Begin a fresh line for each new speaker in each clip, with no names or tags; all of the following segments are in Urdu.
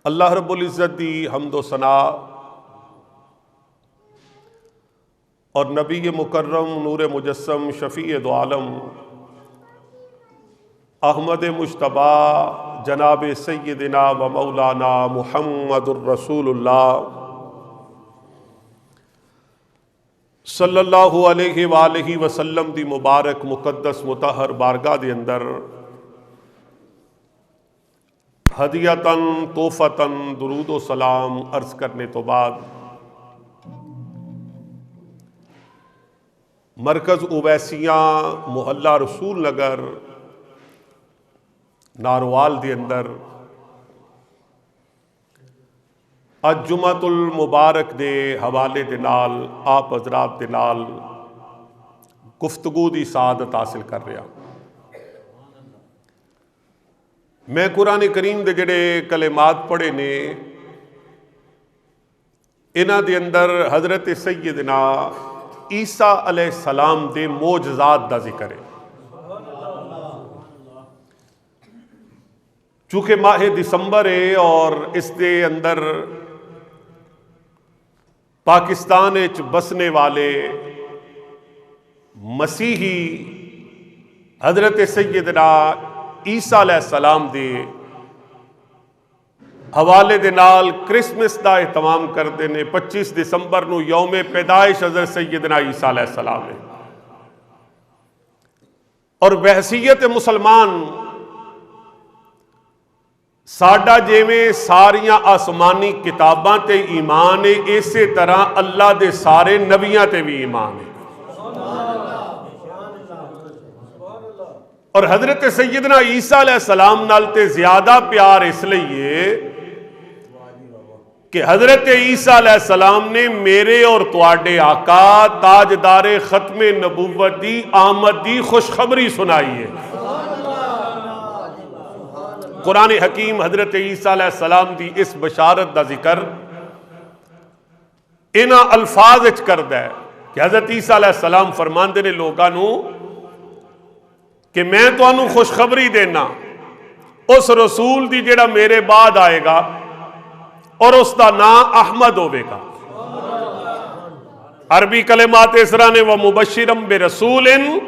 اللہ رب العزت دی حمد و ثنا اور نبی مکرم نور مجسم شفیع دو عالم احمد مجتبی جناب سیدنا و مولانا محمد الرسول اللہ صلی اللہ علیہ وآلہ وسلم دی مبارک مقدس مطہر بارگاہ دے اندر ہدیتاً تحفتاً درود و سلام عرض کرنے تو بعد مرکز اویسیاں محلہ رسول نگر ناروال دے اندر اج جمعۃ المبارک دے حوالے دے نال آپ حضرات دے نال گفتگو دی سعادت حاصل کر رہا۔ میں قرآن کریم دے جڑے کلمات پڑھے نے انہاں دے اندر حضرت سیدنا عیسیٰ علیہ السلام دے معجزات دا ذکر ہے۔ چونکہ ماہ دسمبر ہے اور اس دے اندر پاکستان وچ بسنے والے مسیحی حضرت سیدنا عیسیٰ علیہ السلام دے حوالے دے نال کرسمس دا اہتمام کرتے ہیں۔ 25 دسمبر نو یوم پیدائش حضرت سیدنا عیسیٰ علیہ السلام ہے، اور بحیثیت مسلمان ساڈا جیویں ساریاں آسمانی کتاباں تے ایمان ہے، اسی طرح اللہ دے سارے نبیاں تے بھی ایمان ہے۔ اور حضرت سیدنا عیسیٰ علیہ السلام نال تے زیادہ پیار اس لیے کہ حضرت عیسیٰ علیہ السلام نے میرے اور تواڈے آقا تاجدار ختم نبوت دی آمد دی خوشخبری سنائی ہے۔ قرآن حکیم حضرت عیسیٰ علیہ السلام دی اس بشارت دا ذکر انہاں الفاظ وچ کردا ہے کہ حضرت عیسیٰ علیہ السلام فرماندے نے لوگاں نو کہ میں تانوں خوشخبری دینا اس رسول دی جڑا میرے بعد آئے گا اور اس دا نام احمد ہوے گا۔ عربی کلمات اس طرح نے وَمُبَشِّرًا بِرَسُولٍ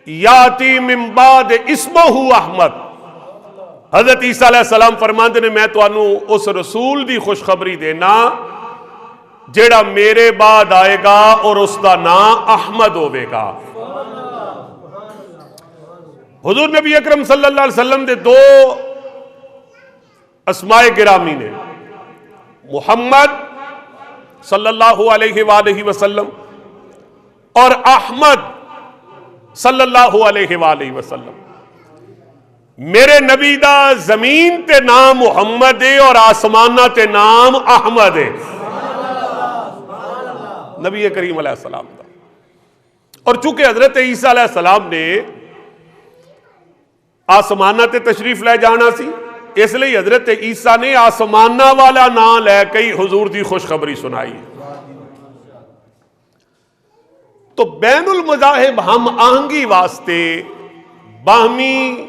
یاتی من بعد اسمہ احمد۔ حضرت عیسیٰ علیہ السلام فرماندے نے میں تانوں اس رسول دی خوشخبری دینا جڑا میرے بعد آئے گا اور اس دا نام احمد ہوے گا۔ حضور نبی اکرم صلی اللہ علیہ وسلم دے دو اسماء گرامی نے، محمد صلی اللہ علیہ وآلہ وسلم اور احمد صلی اللہ علیہ وآلہ وسلم۔ میرے نبی دا زمین تے نام محمد ہے اور آسمانہ تے نام احمد ہے، نبی کریم علیہ السلام دا۔ اور چونکہ حضرت عیسیٰ علیہ السلام نے آسمانہ تے تشریف لے جانا سی، اس لئے حضرت عیسیٰ نے آسمانہ والا نام لے کئی حضور دی خوشخبری سنائی۔ تو بین المذاہب ہم آہنگی واسطے باہمی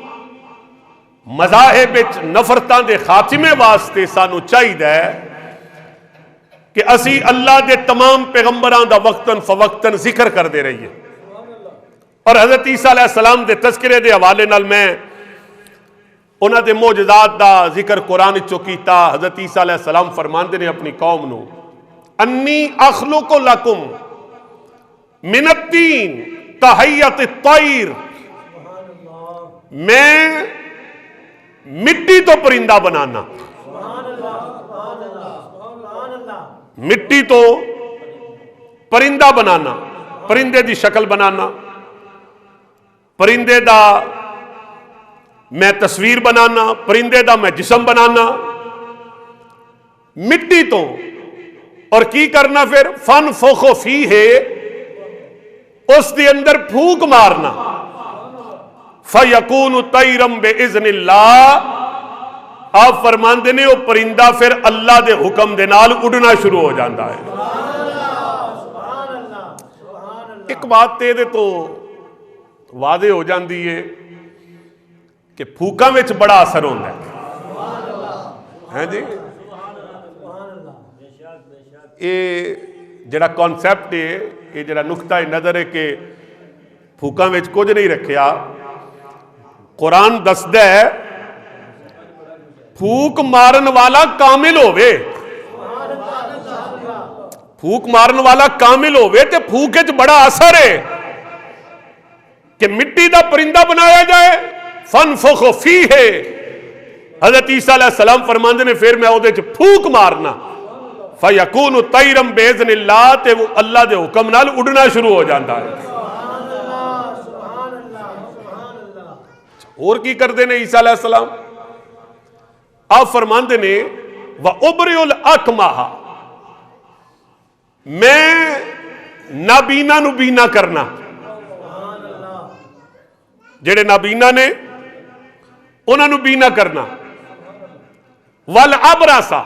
مذاہب نفرتاں دے خاتمے واسطے سانو چاہیے کہ اسی اللہ دے تمام پیغمبران دا وقتاً فوقتاً ذکر کر دے رہی ہے۔ اور حضرت عیسیٰ علیہ السلام دے تذکرے دے حوالے نال میں انہاں دے معجزات دا ذکر قرآن چو کیتا۔ حضرت عیسیٰ علیہ السلام فرماندے نے اپنی قوم نو انی اخلق لکم من الطین کہیۃ الطیر، میں مٹی تو پرندہ بنانا، مٹی تو پرندہ بنانا، پرندے دی شکل بنانا، پرندے دا میں تصویر بنانا، پرندے دا میں جسم بنانا مٹی تو، اور کی کرنا پھر فَنْفُخُ فِيهِ، اس دے اندر پھونک مارنا، فَيَكُونُ طَيْرًا بِإِذْنِ اللَّهِ، آپ فرماندے نے وہ پرندہ پھر اللہ دے حکم دے نال اڑنا شروع ہو جاندہ ہے۔ ایک بات تے دے تو واضح ہو جاندی ہے کہ پھوکاں وچ بڑا اثر ہوتا ہے۔ ہیں جی یہ جڑا کانسیپٹ ہے یہ جڑا نقطہ نظر ہے کہ پھوکاں وچ کچھ نہیں رکھیا قرآن دسدا ہے پھوک مارن والا کامل ہووے پھوک مارن والا کامل ہووے تے پھوک وچ بڑا اثر ہے کہ مٹی دا پرندہ بنایا جائے فنفخ فیہ حضرت عیسیٰ علیہ السلام فرماندے نے پھر میں اودے وچ پھوک مارنا فیکون طیرا باذن اللہ تے وہ اللہ دے حکم نال اڑنا شروع ہو جاندا ہے اور کی کردے نے عیسیٰ علیہ السلام آپ فرماندے نے وَأُبْرِئُ الْأَكْمَحَ میں نابینا نو بینا کرنا جڑے نابینا نے انہاں نو بینا کرنا وَالْعَبْرَسَ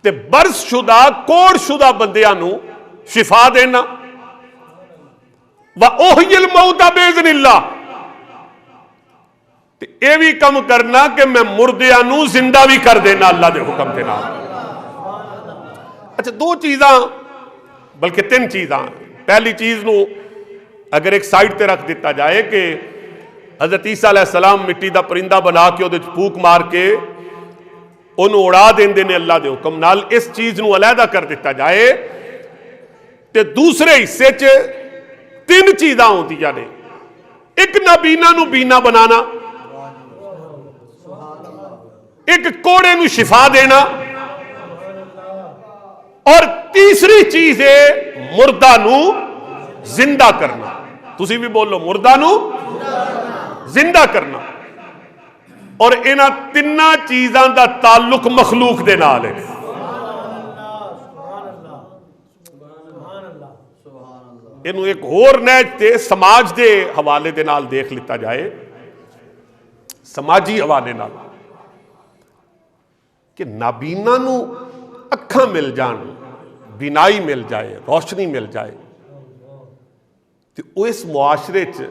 تے برس شدہ کوڑ شدہ بندیاں نو شفا دینا وَأُحْيِي الْمَوْتَى بِإِذْنِ اللَّهِ اے بھی کم کرنا کہ میں مردیاں نو زندہ بھی کر دینا اللہ دے حکم دے نال اچھا دو چیزاں بلکہ تین چیزاں پہلی چیز نو اگر ایک سائیڈ تے رکھ دیتا جائے کہ حضرت عیسیٰ علیہ السلام مٹی دا پرندہ بنا کے وہ پھوک مار کے انہوں اڑا دیندے نے اللہ دے حکم نال اس چیز نو علیحدہ کر دیتا جائے تے دوسرے حصے چ تین چیزاں ہوتی نے ایک نابینا نو بینا بنانا ایک کوڑے نو شفا دینا اور تیسری چیز ہے مردہ نو زندہ کرنا تسی بھی بولو مردہ نو زندہ کرنا اور انہاں تیناں چیزاں دا تعلق مخلوق دے نال ہے انہوں ایک اور نیج تے سماج دے حوالے دے نال دیکھ لیتا جائے سماجی حوالے نال کہ نابینا نو اکھاں مل جان بینائی مل جائے روشنی مل جائے تو اس معاشرے چ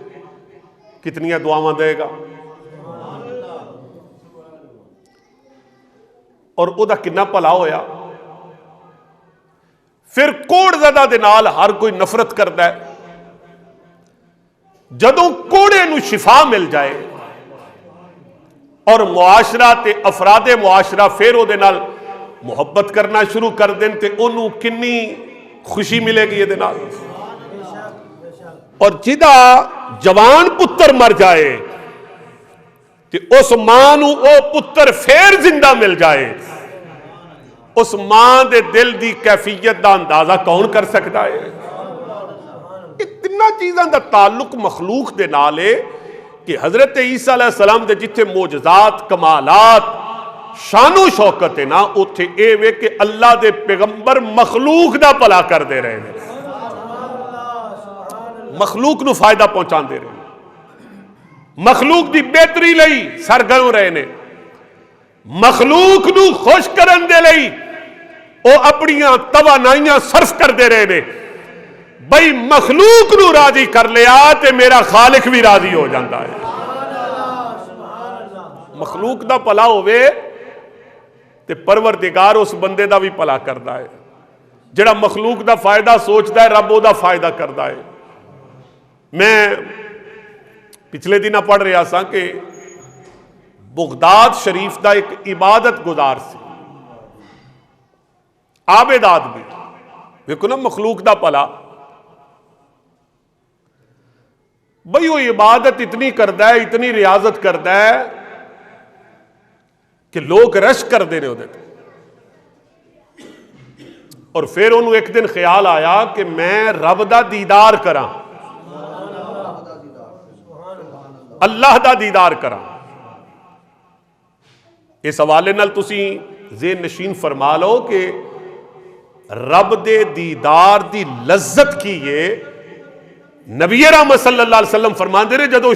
کتنیاں دعاواں دے گا اور او دا کنا بھلا ہویا پھر کوڑ زدہ دے نال ہر کوئی نفرت کرتا ہے جدوں کوڑے نو شفا مل جائے اور معاشرہ تے افراد معاشرہ پھر او دے نال محبت کرنا شروع کر دیں تے انہوں کنی خوشی ملے گی یہ دے نال اور جدا جوان پتر مر جائے تے اس ماں نو او پتر پھر زندہ مل جائے اس ماں دے دل دی کیفیت دا اندازہ کون کر سکتا ہے اتنا چیزاں دا تعلق مخلوق دے نال ہے کہ حضرت عیسیٰ علیہ السلام دے جتھے معجزات کمالات شان و شوکت ہے نا اتھے اے وے کہ اللہ دے پیغمبر مخلوق دا بھلا کر دے رہے ہیں مخلوق نو فائدہ پہنچان دے رہے ہیں مخلوق دی بہتری لئی سرگرم رہے نے مخلوق نو خوش کرن دے لئی او اپنیاں توانائیاں صرف کر دے رہے نے بھئی مخلوق نو راضی کر لیا تے میرا خالق بھی راضی ہو جاندہ ہے مخلوق دا پلا ہوئے تے پروردگار اس بندے دا بھی پلا کردہ ہے جڑا مخلوق دا فائدہ سوچتا ہے رب او دا فائدہ کردہ ہے میں پچھلے دنہ پڑھ رہا سا کہ بغداد شریف دا ایک عبادت گزار سی عابد آدمی دیکھو نا مخلوق دا پلا بھئی وہ عبادت اتنی کردہ ہے اتنی ریاضت کردہ ہے کہ لوگ رش کر دینے ہوتے تھے اور پھر انہوں ایک دن خیال آیا کہ میں رب دا دیدار کراں اللہ دا دیدار کراں اس حوالے نال تسی ذہن نشین فرما لو کہ رب دے دیدار دی لذت کی یہ نبی رحمت صلی اللہ علیہ وسلم فرمان دے رہے جدو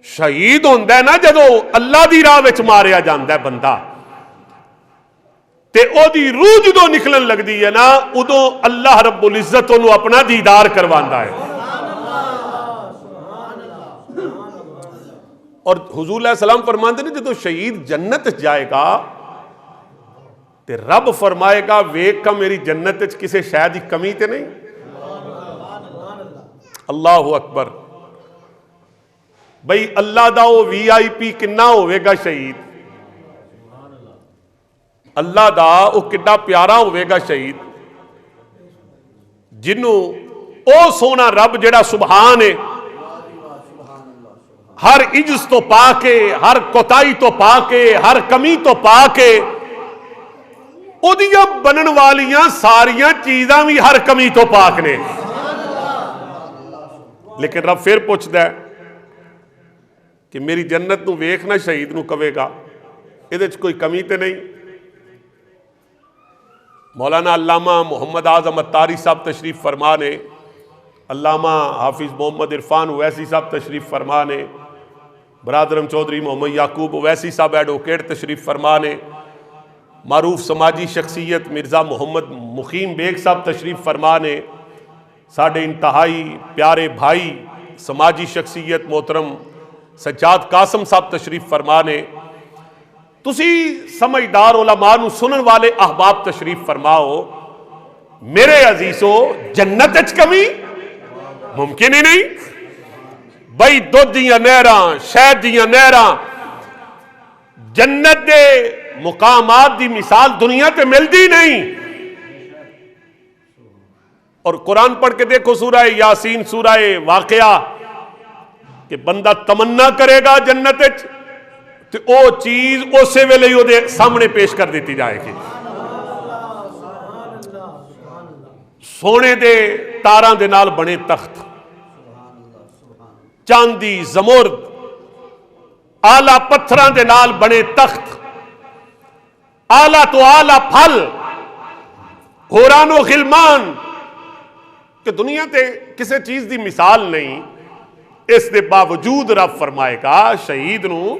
شہید ہوندہ ہے نا جدو اللہ دی راہ وچ ماریا جاندہ ہے بندہ تے او دی روح جدو نکلن لگ دی ہے نا ادو اللہ رب العزت انہوں اپنا دیدار کرواندہ ہے اور حضور علیہ السلام فرماتے ہیں جدو شہید جنت جائے گا تے رب فرمائے گا ویک کا میری جنت کسے شاید ہی کمی تے نہیں. اللہ اکبر. بھئی اللہ دا وہ وی آئی پی کنا ہوئے گا شہید, اللہ دا وہ کنا پیارا ہوئے گا شہید, جنوں او سونا رب جڑا سبحان ہے, ہر عجز تو پا کے, ہر کوتاہی تو پا کے, ہر کمی تو پا کے, او دیاں بنن والیاں ساریاں چیزاں بھی ہر کمی تو پاک نے. لیکن رب پھر پوچھتا ہے کہ میری جنت نو ویکھنا شہید نو کہے گا یہ کوئی کمی تے نہیں. مولانا علامہ محمد اعظم اتاری صاحب تشریف فرما نے, علامہ حافظ محمد عرفان اویسی صاحب تشریف فرما نے, برادرم چودھری محمد یعقوب اویسی صاحب ایڈوکیٹ تشریف فرما نے, معروف سماجی شخصیت مرزا محمد مقیم بیگ صاحب تشریف فرما نے, ساڑھے انتہائی پیارے بھائی سماجی شخصیت محترم سجاد قاسم صاحب تشریف فرما نے, تسی سمجھدار علماء نو سنن والے احباب تشریف فرماؤ. میرے عزیزو جنت اچ کمی ممکن ہی نہیں. بھئی دودھ دیاں نہراں, شہد دیاں نہراں, جنت دے مقامات دی مثال دنیا تے ملدی نہیں. اور قرآن پڑھ کے دیکھو سورہ یاسین, سورہ واقعہ, کہ بندہ تمنا کرے گا جنت تو او چیز اسے ویلے ہی دے سامنے پیش کر دیتی جائے گی. سونے دے تاراں دے نال بنے تخت, چاندی زمرد آلہ پتھراں دے نال بنے تخت, آلہ تو آلہ پھل, حوران و غلمان, کہ دنیا تے کسے چیز دی مثال نہیں. اس دے باوجود رب فرمائے گا شہید نو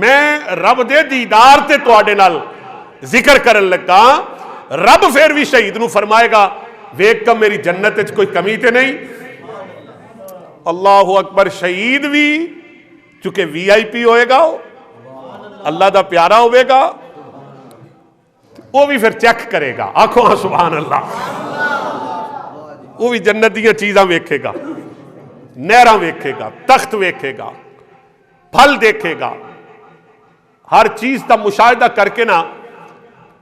میں رب دے دیدار تے تواڈے نال ذکر کرن لگا. رب پھر بھی شہید نو فرمائے گا ویک کا میری جنت وچ کوئی کمی تے نہیں. اللہ اکبر. شہید بھی چونکہ وی آئی پی ہوئے گا, اللہ دا پیارا ہوئے گا, وہ بھی پھر چیک کرے گا. آنکھوں ہاں سبحان اللہ. وہ بھی جنت دیاں چیزاں ویکھے گا, نہراں ویکھے گا, تخت ویکھے گا, پھل دیکھے گا, ہر چیز دا مشاہدہ کر کے نا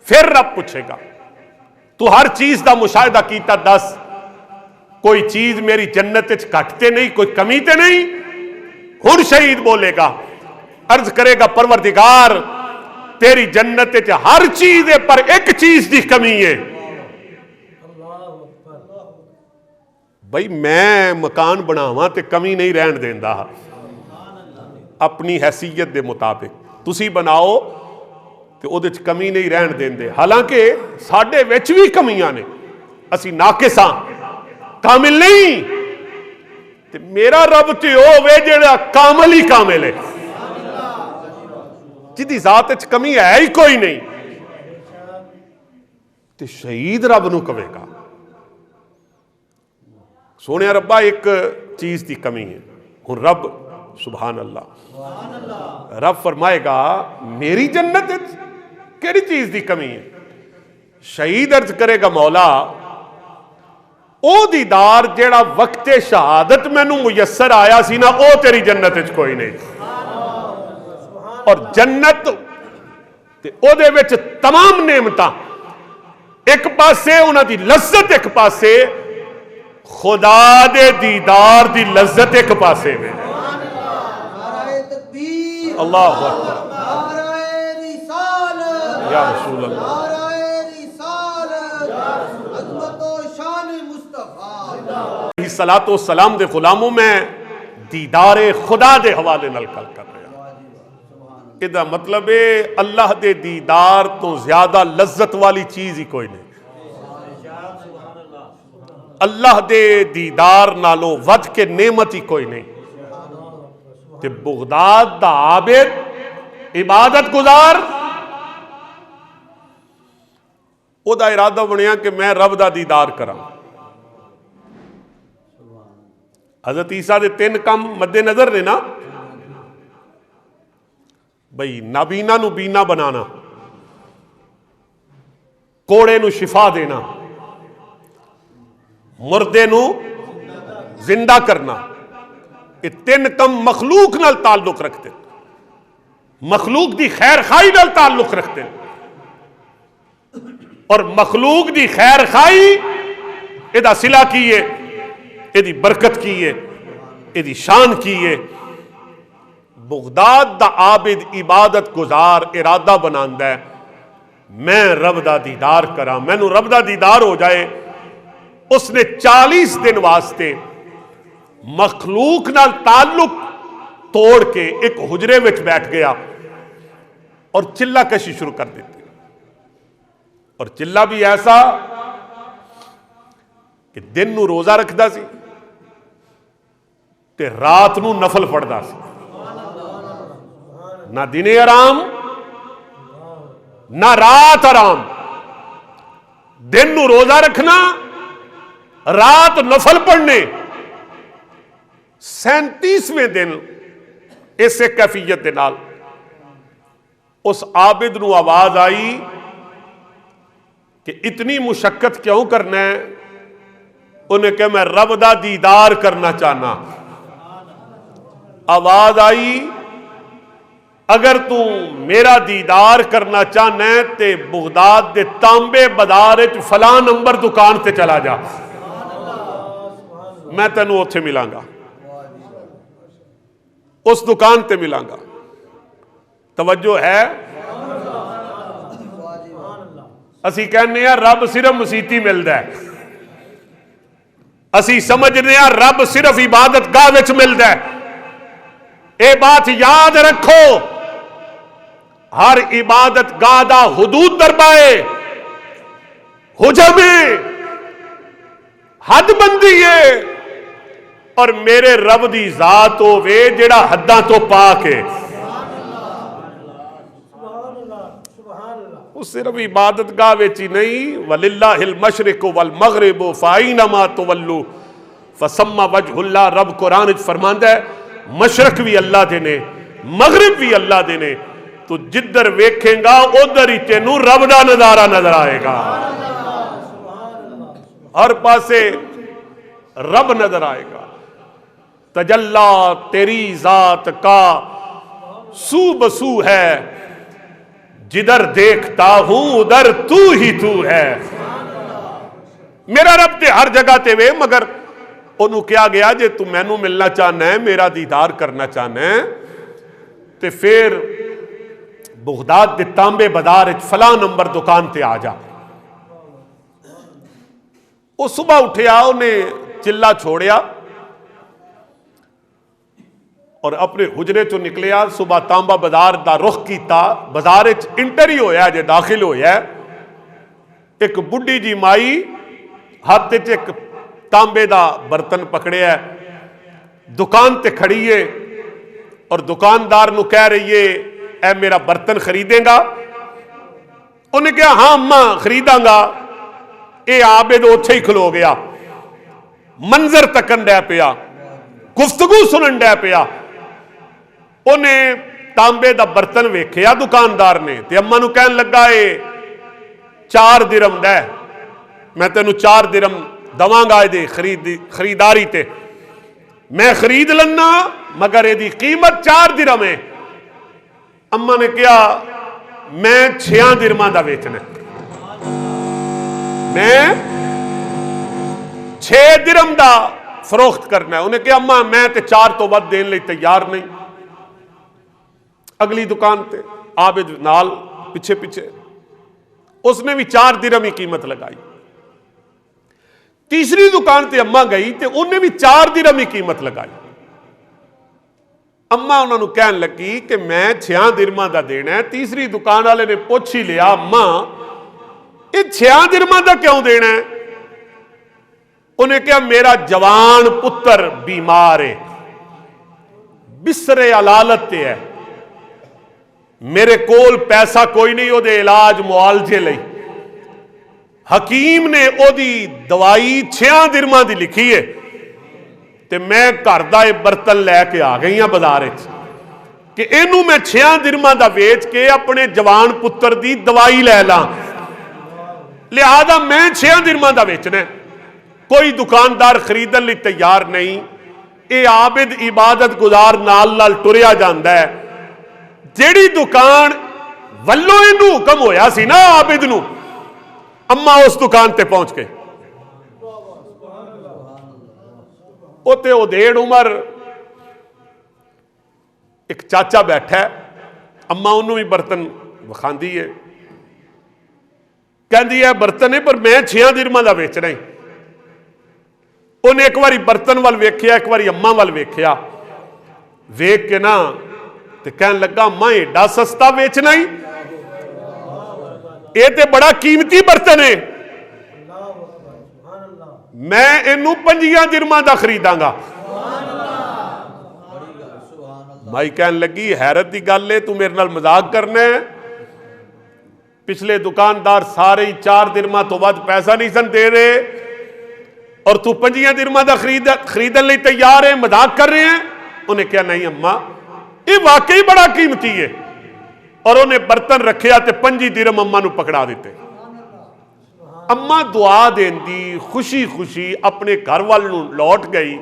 پھر رب پوچھے گا تو ہر چیز دا مشاہدہ کیتا دس, کوئی چیز میری جنت وچ گھٹتے نہیں, کوئی کمی تے نہیں. ہن شہید بولے گا, عرض کرے گا پروردگار تیری جنت وچ ہر چیز ہے پر ایک چیز دی کمی ہے. بھئی میں مکان بناواں تے کمی نہیں رہن دیندا, اپنی حیثیت دے مطابق تسی بناؤ تے او دے وچ کمی نہیں رہن دیندے. حالانکہ ساڈے وچ بھی کمیاں نے, اسی ناقص ہاں, کامل نہیں. تے میرا رب تے او وے جڑا کامل ہی کامل ہے, جدی ذات وچ کمی ہے ہی کوئی نہیں. تے شہید رب نو کہے گا سونے ربا ایک چیز دی کمی ہے. ہن رب سبحان اللہ, رب فرمائے گا میری جنت کیڑی چیز دی کمی ہے. شہید عرض کرے گا مولا او دیدار جیڑا وقت شہادت مینوں میسر آیا سی نا او تیری جنت وچ کوئی نہیں. اور جنت تے او دے وچ تمام نعمتاں, ایک پاسے انہاں دی لذت, ایک پاسے خدا دے دیدار دی لذت ایک پاسے میں. اللہ اکبر یا رسول اللہ. صلاۃ و سلام دے غلاموں میں دیدار خدا دے حوالے نال کل کر رہا. یہ مطلب ہے اللہ دے دیدار تو زیادہ لذت والی چیز ہی کوئی نہیں. اللہ دے دیدار نالو ود کے نعمت ہی کوئی نہیں. تے بغداد دا عابد عبادت گزار او دا ارادہ بنیا کہ میں رب دا دیدار کراں. حضرت عیسیٰ دے 3 کام مد نظر نے نا, بھئی نابینا نو بینا بنانا، کوڑے نو شفا دینا، مردے نو زندہ کرنا، یہ تین کم مخلوق نال تعلق رکھتے، مخلوق دی خیر خائی نال تعلق رکھتے، اور مخلوق دی خیر خائی ادا صلہ کیے، ادی برکت کیے، ادی شان کیے۔ بغداد دا عابد عبادت گزار ارادہ بناندا ہے میں رب دا دیدار کراں، مینوں رب دا دیدار ہو جائے۔ اس نے 40 دن واسطے مخلوق نال تعلق توڑ کے ایک حجرے وچ بیٹھ گیا اور چلہ کشی شروع کر دیتی، اور چلہ بھی ایسا کہ دن نو روزہ رکھدا سی تے رات نو نفل پڑھدا سی، نہ دن آرام نہ رات آرام، دن نو روزہ رکھنا، رات نفل پڑھنے۔ 37ویں دن اسے کیفیت دے نال اس عابد نو آواز آئی کہ اتنی مشقت کیوں کرنا ہے؟ انہیں کہ میں رب دا دیدار کرنا چاہنا۔ آواز آئی اگر تو میرا دیدار کرنا چاہنا ہے تے بغداد دے تانبے بازار وچ فلاں نمبر دکان تے چلا جا، میں تینوں اوتھے ملاں گا، اس دکان تے ملاں گا۔ توجہ ہے؟ اسی کہنے ہیں رب صرف مسیتی ملدا ہے، اسی سمجھنے ہیں رب صرف عبادت گاہ وچ ملدا ہے۔ اے بات یاد رکھو، ہر عبادت گاہ دا حدود دربائے، حجم حد بندی ہے، اور میرے رب دی ذات ہووے جڑا حداں تو پاک ہے۔ وہ صرف عبادت گاہ وچ ہی نہیں، وَلِلَّهِ الْمَشْرِقُ وَالْمَغْرِبُ فَأَيْنَمَا تُوَلُّوا فَثَمَّ وَجْهُ اللَّهِ۔ رب قرآن وچ فرماندا ہے مشرق بھی اللہ دے نے، مغرب بھی اللہ دے نے، تو جدھر ویکھیں گا ادھر ہی تینوں رب دا نظارہ نظر آئے گا، ہر پاسے رب نظر آئے گا۔ تجلا تیری ذات کا سو بسو ہے، جدھر دیکھتا ہوں ادھر تو ہی تو ہے۔ میرا رب تے ہر جگہ تے وے، مگر انہوں کیا گیا جے تو مینوں ملنا چاہنا ہے، میرا دیدار کرنا چاہنا ہے، تے پھر بغداد دے تانبے بازار وچ فلاں نمبر دکان تے آ جا۔ وہ صبح اٹھیا، انہیں چلہ چھوڑیا اور اپنے حجرے چو نکلیا، صبح تانبا بازار دا رخ کیتا، بازار وچ انٹر ہی ہویا جے داخل ہویا، ایک بڈھی جی مائی ہاتھ وچ ایک تانبے دا برتن پکڑیا ہے، دکان تے کھڑی ہے اور دکاندار نو کہہ رہی ہے اے میرا برتن خریدیں گا؟ انہیں کہا ہاں اماں خریداں گا۔ اے عابد اوتھے ہی کھلو گیا، منظر تکن ڈے پیا، گفتگو سنن ڈے پیا۔ انہیں تانبے دا برتن ویکھیا دکاندار نے، تے اماں نو کہن لگا اے 4 درم دے، میں تینوں 4 درم دواں گا دے خریداری تے، میں خرید لنا مگر یہ دی قیمت 4 درم ہے۔ اماں نے کہا میں 6 درماں دا ویچنا، میں 6 درم دا فروخت کرنا ہے۔ انہیں کہا اماں میں تے 4 تو ود دین لئی تیار نہیں۔ اگلی دکان تے عابد نال پیچھے پیچھے، اس نے بھی 4 درم ہی قیمت لگائی۔ تیسری دکان تے اماں گئی تے انہیں بھی 4 درم ہی قیمت لگائی۔ اماں انہوں نے کہن لگی کہ میں 6 درماں دا دینا ہے۔ تیسری دکان والے نے پوچھ ہی لیا اماں یہ 6 درماں دا کیوں دینا ہے؟ انہیں کہا میرا جوان پتر بیمار ہے، بسر علالت تے ہے، میرے کول پیسہ کوئی نہیں او دے علاج معالجے لئی، حکیم نے او دی دوائی 6 درماں دی لکھی ہے، تے میں گھر دا برتن لے کے آ گئی ہاں بازار وچ، کہ اینو میں 6 درہماں دا ویچ کے اپنے جوان پتر دی دوائی لے لاں، لہذا میں 6 درہماں دا ویچنا ہے۔ کوئی دکاندار خریدن لی تیار نہیں، اے عابد عبادت گزار نال نال ٹریا جاندا ہے۔ جیڑی دکان ولو اینو حکم ہویا سی نا عابد نو، اما اس دکان تے پہنچ کے اوتے ادھیڑ عمر ایک چاچا بیٹھا ہے، اما انہوں بھی برتن وکھاندی ہے، کہندی ہے برتن ہے پر میں 6 درہماں دا ویچنا ہی۔ انہیں ایک واری برتن وال ویکھیا، ایک واری اما وال ویکھیا، ویکھ کے نا تے کہن لگا اما ایڈا سستا ویچنا ہی، اے تے بڑا قیمتی برتن ہے، میں انہوں 5 درہماں دا خریداں گا۔ مائی کہن لگی حیرت دی گل ہے، تو میرے نال مذاق کرنا ہے؟ پچھلے دکاندار سارے 4 درہماں تو ود پیسہ نہیں سن دے رہے اور تو 5 درہماں دا خریدن لئی تیار ہے، مذاق کر رہے ہیں؟ انہیں کہا نہیں اما یہ واقعی بڑا قیمتی ہے، اور انہیں برتن رکھیا تے 5 درہم اما نو پکڑا دیتے۔ اما دعا دین دی خوشی خوشی اپنے گھر وال لوٹ گئی۔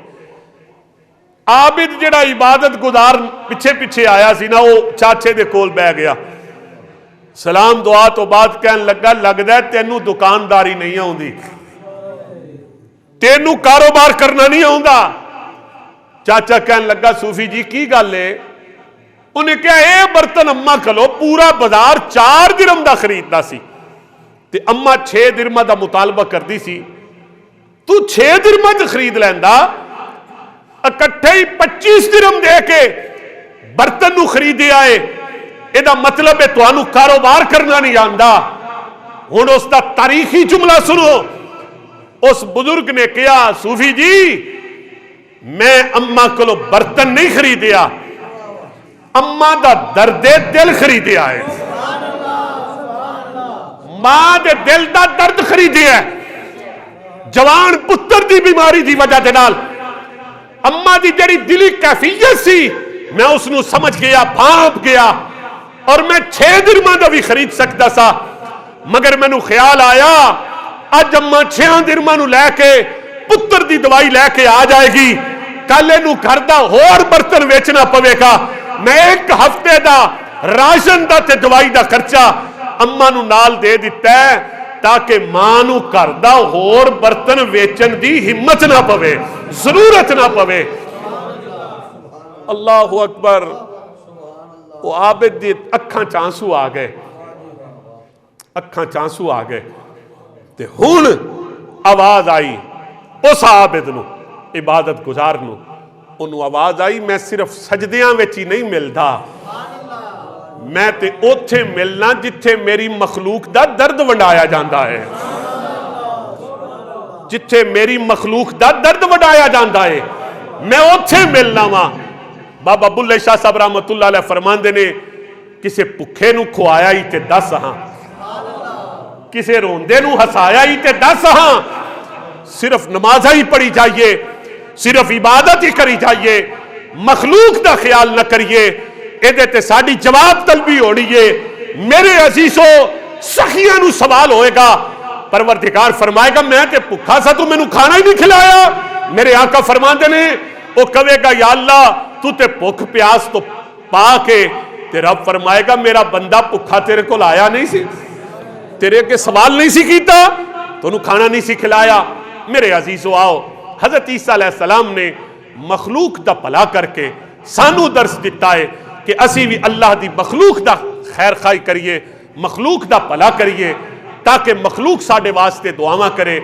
عابد جڑا عبادت گزار پیچھے پیچھے آیا سی نا، وہ چاچے دے کول بہ گیا، سلام دعا تو بعد کہن لگا لگدا ہے تینوں دکانداری نہیں آوندی، تینوں کاروبار کرنا نہیں آوندا۔ چاچا کہن لگا صوفی جی کی گل ہے؟ انہیں کہا اے برتن اما کلو پورا بازار 4 درہم دا خریدنا سی تے اما 6 درہماں دا مطالبہ کر دی سی، تو 6 درہماں دا خرید لیندا، اکٹھے ہی 25 درہم دے کے برتن نو خریدے آئے، اے دا مطلب ہے تو انو کاروبار کرنا نہیں آندا۔ ہن اس دا تاریخی جملہ سنو، اس بزرگ نے کہا صوفی جی میں اما کلو برتن نہیں خریدیا، اما دا درد دل خریدیا ہے، ماں دے دل دا درد خریدیا ہے، جوان پتر دی بیماری دی وجہ دے نال اما دی جڑی دلی کیفیت سی میں اس نو سمجھ گیا، بھانپ گیا، اور میں 6 درہماں دا بھی خرید سکتا سا، مگر میں نو خیال آیا اج اما 6 درہماں نو لے کے پتر دی دوائی لے کے آ جائے گی، کل نو گھر دا ہور برتن ویچنا پوے گا، میں 1 ہفتے دا راشن دا تے دوائی دا خرچہ اما نو نال دے دیتا ہے تاکہ ماں نو گھر دا ہور برتن ویچن دی ہمت نہ پوے، ضرورت نہ پوے۔ اللہ اکبر۔ وہ عابد دی اکھاں چانسو آ گئے، اکھاں چانسو آ گئے تے ہن آواز آئی اس عابد نو، عبادت گزار نو، انہوں آواز آئی میں صرف سجدیاں ویچی نہیں ملدا، میں تے اوتھے ملنا جتھے میری مخلوق دا درد ونڈایا جاندا ہے، جتھے میری مخلوق دا درد ونڈایا جاندا ہے میں اوتھے ملنا وا۔ بابا بلے شاہ صاحب رحمت اللہ علیہ فرماندے نے کسے پکھے نو کھوایا ہی تے 10 ہاں، کسے روندے نو ہسایا ہی تے 10 ہاں، صرف نمازہ ہی پڑھی جائیے، صرف عبادت ہی کری جائیے، مخلوق دا خیال نہ کریے، ایدے تے ساڑی جواب طلبی ہونی ہے۔ میرے عزیزو سخیاں نو سوال ہوئے گا، پروردگار فرمائے گا میں تے پکھا سا تو میں نو کھانا ہی نہیں کھلایا، میرے آقا فرماندے نے وہ کہے گا یا اللہ تو تے بھوک پیاس تو پا کے، تے رب فرمائے گا میرا بندہ بھوکا تیرے کو لایا نہیں سی، تیرے کے سوال نہیں سی کیتا تو انہوں کھانا نہیں سی کھلایا۔ میرے عزیزو آؤ، حضرت عیسیٰ علیہ السلام نے مخلوق دا پلا کر کے سانو درس دیتا ہے کہ اسی بھی اللہ دی مخلوق دا خیر خواہی کریے، مخلوق دا پلا کریے تاکہ مخلوق ساڑے واسطے دعاواں کرے۔